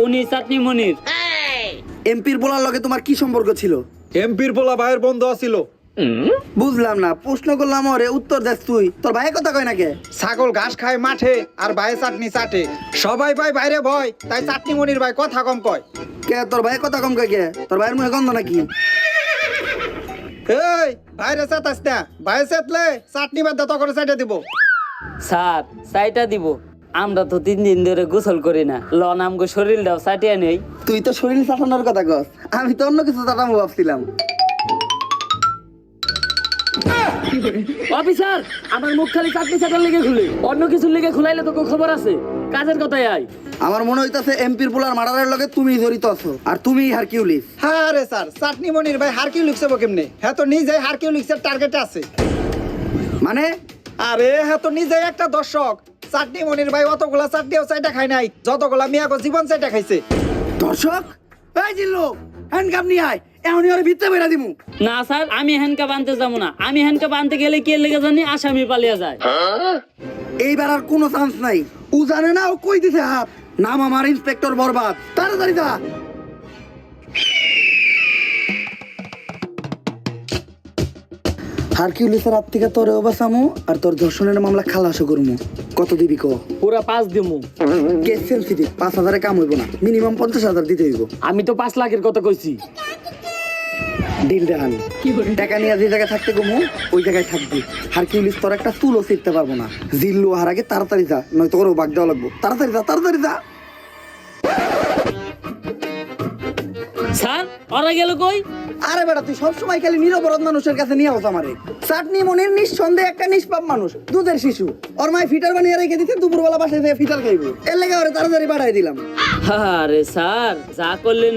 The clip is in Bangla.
উনি চাটনি মনির। এমপির পোলার লগে তোমার কি সম্পর্ক ছিল? এমপির পোলা ভাইয়ের বন্ধু আছিল। বুঝলাম না, প্রশ্ন করলাম ওরে উত্তর দেস তুই। তোর ভাই কথা কয় না কে? ছাগল ঘাস খায় মাঠে আর ভাই চাটনি চাটে। সবাই ভাই বাইরে ভয়, তাই চাটনি মনির ভাই কথা কম কয়। কে তোর ভাই কথা কম কয় কে? তোর ভাইয়ের মুখে গন্ধ নাকি? এই বাইরে চাতাস না, ভাই চেতলে চাটনি বাদ দা করে চাটে দিব। স্যার চাইটা দিব। আমরা তো 3 দিন ধরে গোসল করি না, লন আমগো শরীরটাও চাটিয়া নেই। তুই তো শরীর চাটানোর কথা কস, আমি তো অন্য কিছু চাটামো ভাবছিলাম। অফিসার, আমার মুখ খালি চাটনি চাটার লেগে খুলে, অন্য কিছুর লেগে খুলাইলে তো খবর আছে। কাজের কথাই আয়। আমার মনে হইতাছে এমপির পোলার মার্ডারের লগে তুমি জড়িত আছো, আর তুমি হারকিউলিস। হ্যাঁ রে স্যার, চাটনি মনির ভাই হারকিউলিক্স হবো কেমনে? হ্যাঁ তো নিজেই হারকিউলিক্সের টার্গেটে আছে। মানে আরে হ্যাঁ তো নিজেই একটা দর্শক। চাটনি মনির ভাই অতগুলা চাটনিও চাইটা খায় নাই যতগুলা মিয়াগো জীবন চাইটা খাইছে। দর্শক, এই জিল্লু, হ্যান্ডকাপ নিয়ে আয়, এখনই ওর ভিতরে বেরা দিমু। না স্যার, আমি হ্যান্ডকাপ আনতে যাবো না। আমি হ্যান্ডকাপ আনতে গেলে কে লেগে জানি আসামি পালিয়ে যায়। এইবার আর কোনো চান্স নাই। ও জানে না ও কই দিছে হাত। নাম আমার ইন্সপেক্টর বরবাদ, তাড়াতাড়ি যা। হারকিউলিসের হাত থেকে তোরে বাঁচামু আর তোর ধর্ষণের মামলা খালাসও করমু। কত দিবি ক? পুরা 5 দিমু। কেস সেন্সিটিভ, 5,000 কাম হইব না, মিনিমাম 50,000 দিতে হইব। আমি তো 5 লাখের কথা কইছি। ডিল দেখান, টাকা নিয়ে যে জায়গায় থাকতে গমু ওই জায়গায় থাকবি। হারকিউলিস তোর একটা চুলও ছিঁড়তে পারবো না। জিল্লু হার আগে তাড়াতাড়ি যা, নয়তো ওরও বাগ দেওয়া লাগবো। তাড়াতাড়ি যা, তাড়াতাড়ি যা। স্যার, ওরা গেল কই? আরে বেটা, তুই সবসময় খালি নিরপরাধ মানুষের কাছে নিয়ে আস আমারে। চাটনি মনির নিঃসন্দেহে একটা নিষ্পাপ মানুষ, দুধের শিশু। ওর মায় ফিটার বানিয়ে রেখে দিতে, দুপুরবেলা বাসায় ফিটার খাইবো। এর লেগে ওরে তাড়াতাড়ি বাড়াই দিলাম। আরে স্যার, যা করলেন